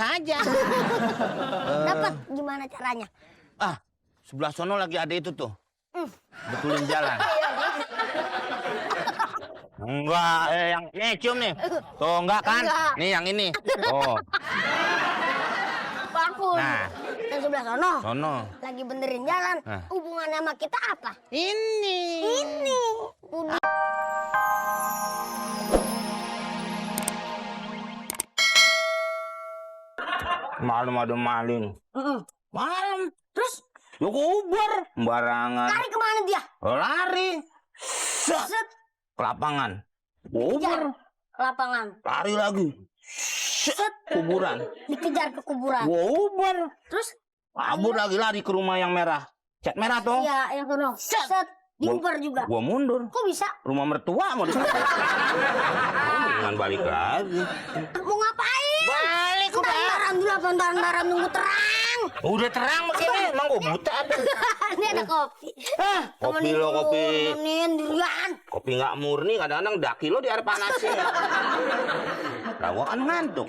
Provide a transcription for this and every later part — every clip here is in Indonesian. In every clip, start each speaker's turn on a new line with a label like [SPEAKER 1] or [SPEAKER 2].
[SPEAKER 1] aja.
[SPEAKER 2] Dapat gimana caranya?
[SPEAKER 1] Sebelah sono lagi ada itu tuh. Betulin jalan. Enggak, yang cium nih. Tuh enggak kan?
[SPEAKER 2] Enggak.
[SPEAKER 1] Nih yang ini. Oh,
[SPEAKER 2] Bagus.
[SPEAKER 1] nah,
[SPEAKER 2] Yang sebelah sono
[SPEAKER 1] sono.
[SPEAKER 2] lagi benerin jalan.
[SPEAKER 1] Nah.
[SPEAKER 2] Hubungannya sama kita apa?
[SPEAKER 1] Ini.
[SPEAKER 2] Udah.
[SPEAKER 1] Malam ada maling. Malam.
[SPEAKER 2] Terus
[SPEAKER 1] Ya kubar. Sembarangan.
[SPEAKER 2] lari kemana dia?
[SPEAKER 1] Lari. Set.
[SPEAKER 2] Set.
[SPEAKER 1] Ke lapangan. Kubar.
[SPEAKER 2] Ke lapangan.
[SPEAKER 1] Lari lagi. Set. Kuburan.
[SPEAKER 2] Dikejar ke kuburan.
[SPEAKER 1] Kubar.
[SPEAKER 2] Terus
[SPEAKER 1] Kabur lagi lari ke rumah yang merah. Cat merah tuh.
[SPEAKER 2] iya yang sono. Set. Diuber juga.
[SPEAKER 1] Gua mundur.
[SPEAKER 2] Kok bisa?
[SPEAKER 1] Rumah mertua mau disana. Jangan balik lagi.
[SPEAKER 2] Mau ngapain?
[SPEAKER 1] Balik udah.
[SPEAKER 2] Bentar dulu, bentar nunggu terang.
[SPEAKER 1] Udah terang begini, emang gua buta apa?
[SPEAKER 2] Ini ada kopi.
[SPEAKER 1] Kopi lo, kopi.
[SPEAKER 2] Temenin dirian.
[SPEAKER 1] Kopi nggak murni, kadang-kadang daki lo di air panasin. Lah gua kan ngantuk.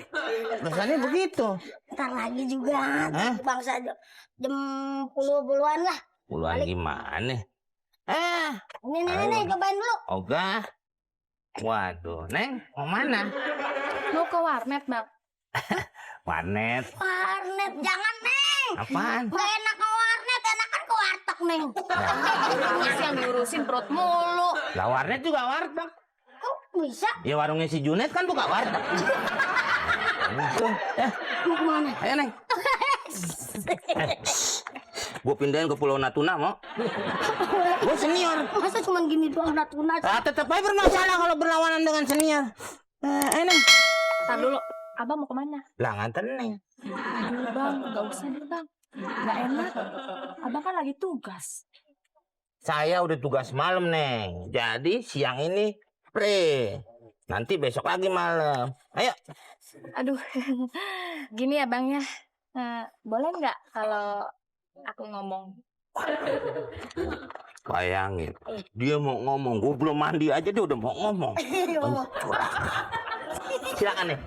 [SPEAKER 1] Biasanya begitu.
[SPEAKER 2] Ntar lagi juga.
[SPEAKER 1] Hah?
[SPEAKER 2] Bangsa jam puluhan lah.
[SPEAKER 1] Puluhan gimana?
[SPEAKER 2] Nih, cobain dulu.
[SPEAKER 1] Ogah. Waduh, Neng, mau mana?
[SPEAKER 3] Mau ke warnet, Bang.
[SPEAKER 1] Warnet.
[SPEAKER 2] Warnet, jangan, Neng.
[SPEAKER 1] Apaan?
[SPEAKER 2] Gak enak ke warnet, enakan ke warteg, Neng.
[SPEAKER 3] Terus yang diurusin perut mulu.
[SPEAKER 1] Lah warnet juga warteg.
[SPEAKER 2] Kok bisa?
[SPEAKER 1] Ya warungnya si Junet kan buka warteg.
[SPEAKER 2] Mau kemana?
[SPEAKER 1] Ayo, Neng. Gue pindahin ke Pulau Natuna, mau? Gue senior.
[SPEAKER 2] Masa cuma gini doang Natuna?
[SPEAKER 1] Tetap aja bermasalah kalau berlawanan dengan senior. Ayo, Neng.
[SPEAKER 3] Ntar dulu, Abang mau kemana?
[SPEAKER 1] Lah nganter, Neng.
[SPEAKER 3] Aduh, Bang, nggak usah deh, Bang. Nggak enak. Abang kan lagi tugas.
[SPEAKER 1] Saya udah tugas malam, Neng. Jadi siang ini free. Nanti besok lagi malam. Ayo.
[SPEAKER 3] Aduh, gini ya, Bang ya. Boleh nggak kalau aku ngomong?
[SPEAKER 1] Bayangin, dia mau ngomong, gue belum mandi aja dia udah mau ngomong. Silakan nih.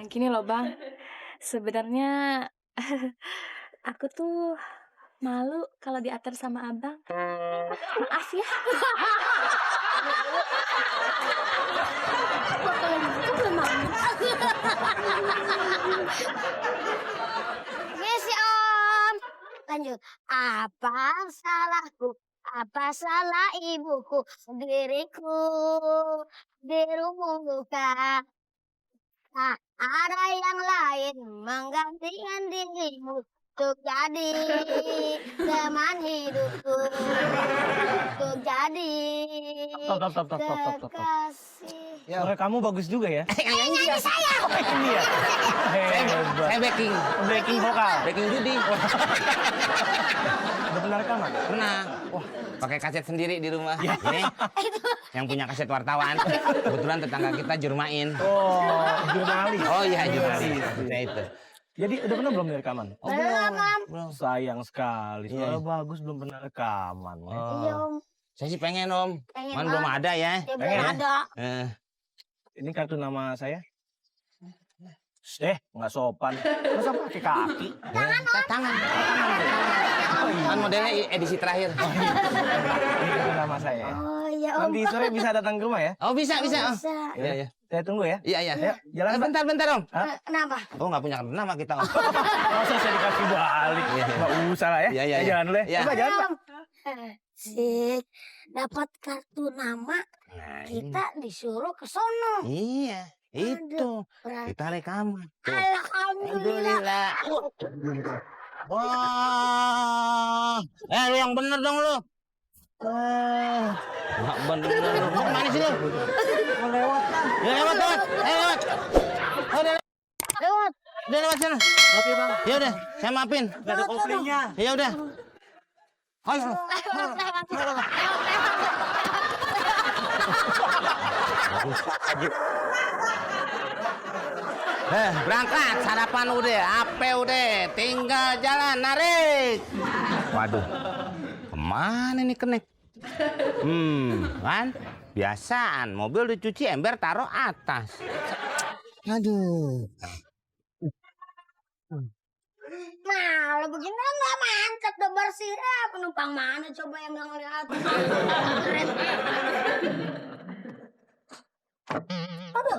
[SPEAKER 3] Gini loh, Bang. Sebenarnya aku tuh malu kalau diatur sama Abang. Maaf ya.
[SPEAKER 2] Misi Om. Lanjut. Apa salahku? Apa salah ibuku? Diriku dirumuka. Tak ada yang lain menggantikan dirimu untuk jadi teman hidupku, untuk jadi
[SPEAKER 4] Stop.
[SPEAKER 2] kekasih.
[SPEAKER 4] Ya, kamu bagus juga ya.
[SPEAKER 2] Nyanyi saya.
[SPEAKER 4] Ini ya.
[SPEAKER 1] Saya backing.
[SPEAKER 4] Backing vokal.
[SPEAKER 1] Backing judi.
[SPEAKER 4] Udah pernah rekaman?
[SPEAKER 1] Pernah. Wah, pakai kaset sendiri di rumah. Ini yang punya kaset wartawan. Kebetulan tetangga kita jurmain.
[SPEAKER 4] Oh, jurnalis.
[SPEAKER 1] Oh iya, jurnalis. Nah, itu.
[SPEAKER 4] Jadi udah pernah belum rekaman?
[SPEAKER 1] Oh, belum.
[SPEAKER 4] Sayang sekali.
[SPEAKER 1] Iya.
[SPEAKER 4] Suara bagus belum pernah rekaman.
[SPEAKER 1] Oh.
[SPEAKER 2] Iya Om.
[SPEAKER 1] Saya sih pengen, Om.
[SPEAKER 2] Pengen,
[SPEAKER 1] Cuman
[SPEAKER 2] Om.
[SPEAKER 1] belum ada ya.
[SPEAKER 2] Ya belum
[SPEAKER 4] Pengen.
[SPEAKER 2] ada.
[SPEAKER 4] Ini kartu nama saya. Nggak sopan. Masa pakai kaki?
[SPEAKER 1] Tangan. Kan modelnya edisi terakhir.
[SPEAKER 4] Ini kartu nama saya.
[SPEAKER 2] Oh iya Om.
[SPEAKER 4] Nanti sore bisa datang ke rumah ya?
[SPEAKER 1] Oh, bisa, bisa. Om.
[SPEAKER 2] Bisa.
[SPEAKER 1] Iya, iya.
[SPEAKER 4] Saya tunggu ya.
[SPEAKER 1] Iya, iya.
[SPEAKER 4] Ayo, jalan. Pak.
[SPEAKER 1] Bentar, Om.
[SPEAKER 2] Kenapa?
[SPEAKER 1] Oh, nggak punya kartu nama kita, Om.
[SPEAKER 4] Masa saya dikasih balik? Nggak usah lah ya.
[SPEAKER 1] Iya, iya,
[SPEAKER 4] Saya
[SPEAKER 1] iya.
[SPEAKER 4] jalan dulu ya.
[SPEAKER 1] Iya.
[SPEAKER 4] Coba jalan, Pak.
[SPEAKER 2] Sik, dapat kartu nama,
[SPEAKER 1] Nah,
[SPEAKER 2] kita disuruh ke sono.
[SPEAKER 1] Iya, itu.
[SPEAKER 2] Berarti
[SPEAKER 1] Kita rekaman. Tuh.
[SPEAKER 2] alhamdulillah.
[SPEAKER 1] Alhamdulillah. Wah, lu yang bener dong lu. Nggak bener lu. Mau kemana sih lu?
[SPEAKER 4] Mau lewat.
[SPEAKER 1] Ya lewat. Lewat. Oh, udah lewat sana.
[SPEAKER 4] Oke, Bang.
[SPEAKER 1] Ya udah, saya maafin.
[SPEAKER 4] Nggak ada koplinya.
[SPEAKER 1] Ya udah. Ayo. Berangkat, sarapan udah, ape udah, tinggal jalan, narik. Waduh, kemana nih kenek? Kan? Biasaan, mobil dicuci, ember taruh atas. Aduh.
[SPEAKER 2] Nah, lo begini nggak mantap udah bersih. Penumpang mana coba yang nggak ngeliat? Aduh,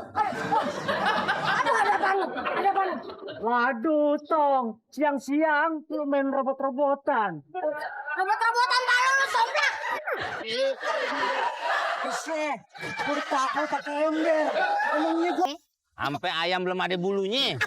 [SPEAKER 2] ada banget, ada banget.
[SPEAKER 5] Waduh, Tong. Siang-siang lu main robot-robotan.
[SPEAKER 2] Robot-robotan kalau lo sombrak.
[SPEAKER 5] Bisa, gue takut pakai ember. Emangnya gue...
[SPEAKER 1] Sampai ayam belum ada bulunya.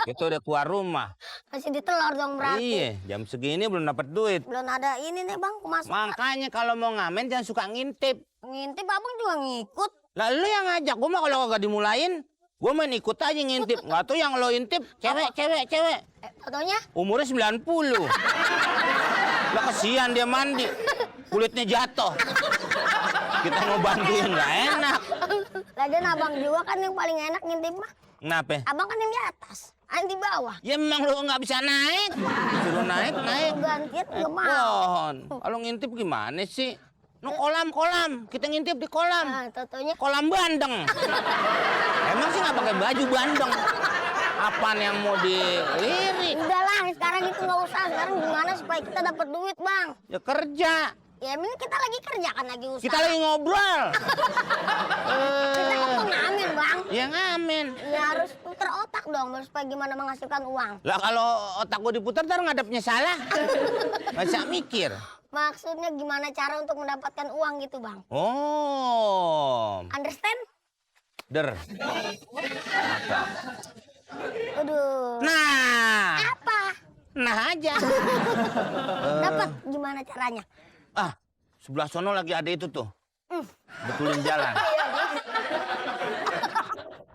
[SPEAKER 1] Kita udah keluar rumah.
[SPEAKER 2] Masih ditelur dong berarti.
[SPEAKER 1] Iya, jam segini belum dapat duit.
[SPEAKER 2] Belum ada ini nih bang, kemas.
[SPEAKER 1] Makanya kalau mau ngamen jangan suka ngintip.
[SPEAKER 2] Ngintip abang juga ngikut.
[SPEAKER 1] Lah lu yang ngajak, gua mah kalau kagak dimulain, gua main ikut aja ngintip. Nggak tuh yang lo intip, cewek.
[SPEAKER 2] Fotonya?
[SPEAKER 1] Umurnya 90. Lah kesian dia mandi. Kulitnya jatuh. Kita mau bantuin nggak enak.
[SPEAKER 2] Lagian abang juga kan yang paling enak ngintip mah.
[SPEAKER 1] Kenapa?
[SPEAKER 2] Abang kan yang di atas, yang di bawah.
[SPEAKER 1] Ya memang lu nggak bisa naik. Suruh naik.
[SPEAKER 2] Gantian nggak mau.
[SPEAKER 1] Pohon. Kalau ngintip gimana sih? No kolam. Kita ngintip di kolam.
[SPEAKER 2] Nah, totonya
[SPEAKER 1] Kolam bandeng. Emang sih nggak pakai baju bandeng? Apaan yang mau dilirik?
[SPEAKER 2] udahlah, sekarang itu nggak usah. Sekarang gimana supaya kita dapat duit bang?
[SPEAKER 1] Ya kerja.
[SPEAKER 2] Ya ini kita lagi kerja kan lagi usaha.
[SPEAKER 1] Kita lagi ngobrol.
[SPEAKER 2] Kita kan mau ngamen bang.
[SPEAKER 1] Ya ngamen.
[SPEAKER 2] Ya harus putar otak dong, baru supaya gimana menghasilkan uang.
[SPEAKER 1] Lah kalau otak gua diputar ntar ngadepnya salah. Nggak bisa mikir.
[SPEAKER 2] Maksudnya gimana cara untuk mendapatkan uang gitu bang?
[SPEAKER 1] Oh.
[SPEAKER 2] Understand?
[SPEAKER 1] Der.
[SPEAKER 2] Aduh.
[SPEAKER 1] Nah.
[SPEAKER 2] Apa?
[SPEAKER 1] Nah aja.
[SPEAKER 2] Dapat gimana caranya?
[SPEAKER 1] Sebelah sono lagi ada itu tuh. Betulin jalan.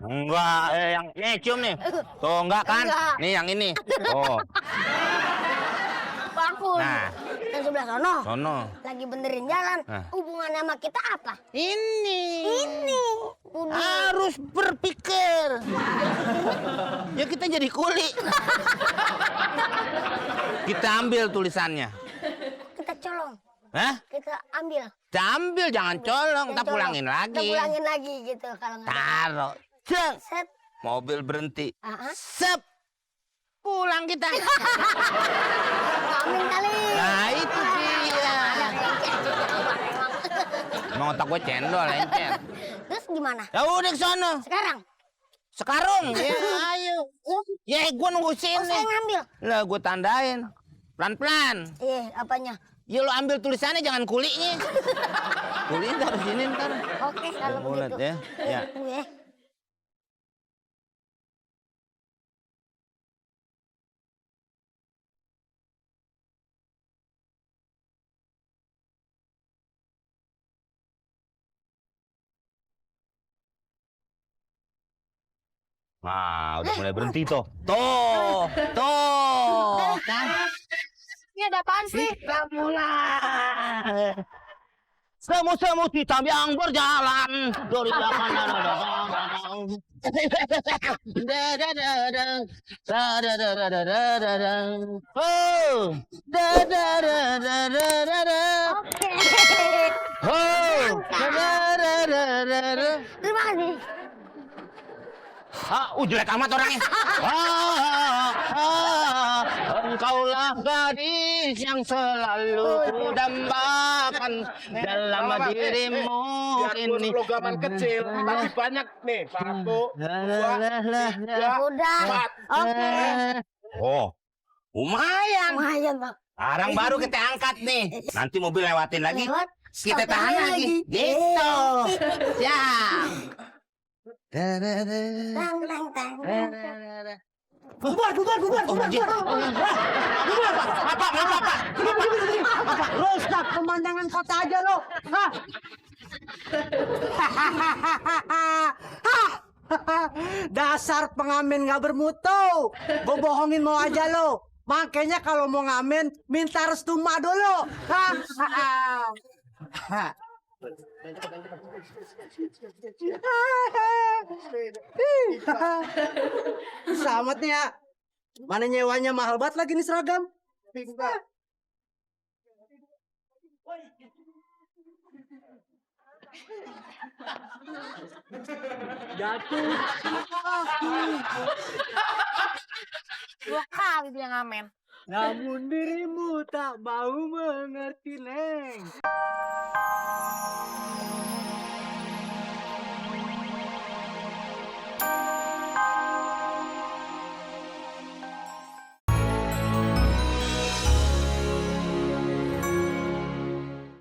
[SPEAKER 1] Enggak, yang nih cium nih. Tuh enggak kan?
[SPEAKER 2] Enggak.
[SPEAKER 1] Nih yang ini. Oh,
[SPEAKER 2] Bangkun.
[SPEAKER 1] nah,
[SPEAKER 2] Yang sebelah sono.
[SPEAKER 1] sono.
[SPEAKER 2] Lagi benerin jalan.
[SPEAKER 1] Nah.
[SPEAKER 2] Hubungannya sama kita apa?
[SPEAKER 1] Ini.
[SPEAKER 2] Ini. Udah.
[SPEAKER 1] Harus berpikir. Ya kita jadi kuli. Kita ambil tulisannya.
[SPEAKER 2] Kita colong.
[SPEAKER 1] Hah?
[SPEAKER 2] Kita ambil.
[SPEAKER 1] Kita ambil, jangan colong. Kita
[SPEAKER 2] Colong.
[SPEAKER 1] pulangin
[SPEAKER 2] Kita
[SPEAKER 1] lagi.
[SPEAKER 2] pulangin lagi gitu kalau nggak ada.
[SPEAKER 1] Taruh. Ceng.
[SPEAKER 2] Set.
[SPEAKER 1] Mobil berhenti.
[SPEAKER 2] Ah, ah.
[SPEAKER 1] Sep. Pulang kita.
[SPEAKER 2] Amin kali.
[SPEAKER 1] Nah itu dia. Emang otak gue cendol, encer.
[SPEAKER 2] Terus gimana?
[SPEAKER 1] Ya udah ke sono.
[SPEAKER 2] Sekarang?
[SPEAKER 1] Sekarung. Ya ayo. Ya gue nunggu
[SPEAKER 2] Oh,
[SPEAKER 1] sini.
[SPEAKER 2] saya ngambil.
[SPEAKER 1] Lah gue tandain. Pelan-pelan.
[SPEAKER 2] Apanya?
[SPEAKER 1] Ya lo ambil tulisannya, jangan kulinya. Kulinya taruh sini ntar.
[SPEAKER 2] Oke, kalau
[SPEAKER 1] Bulat
[SPEAKER 2] begitu.
[SPEAKER 1] ya. Ya.
[SPEAKER 2] Gue.
[SPEAKER 1] Nah, udah mulai berhenti tuh. Tuh. Kan?
[SPEAKER 3] Ini ada apaan sih?
[SPEAKER 1] Mulai. Semut-semut hitam yang berjalan dari belakang.
[SPEAKER 2] Terima kasih.
[SPEAKER 1] Jelek amat orangnya. Engkaulah gadis yang selalu kudambakan dalam dirimu ini.
[SPEAKER 4] Logaman kecil, tapi banyak nih. 1, 2, 3,
[SPEAKER 2] Udah.
[SPEAKER 4] 4.
[SPEAKER 2] Oke.
[SPEAKER 1] Oh, lumayan.
[SPEAKER 2] Lumayan, Bang.
[SPEAKER 1] Sekarang baru kita angkat nih. Nanti mobil lewatin lagi.
[SPEAKER 2] Lewat.
[SPEAKER 1] Kita
[SPEAKER 2] Stop
[SPEAKER 1] tahan lagi. Gitu. Siap.
[SPEAKER 2] Tang, tang, tang.
[SPEAKER 5] Bubar.
[SPEAKER 1] Oh, anjing. Apa?
[SPEAKER 5] Rusak pemandangan kota aja lo. Hah? Dasar pengamen gak bermutu. Gue bohongin mau aja lo. Makanya kalau mau ngamen minta restu mak dulu. Selamat nih ya. Mana nyewanya mahal banget lagi nih seragam. Jatuh.
[SPEAKER 3] kali dia ngamen.
[SPEAKER 5] Namun dirimu tak mau mengerti, Neng.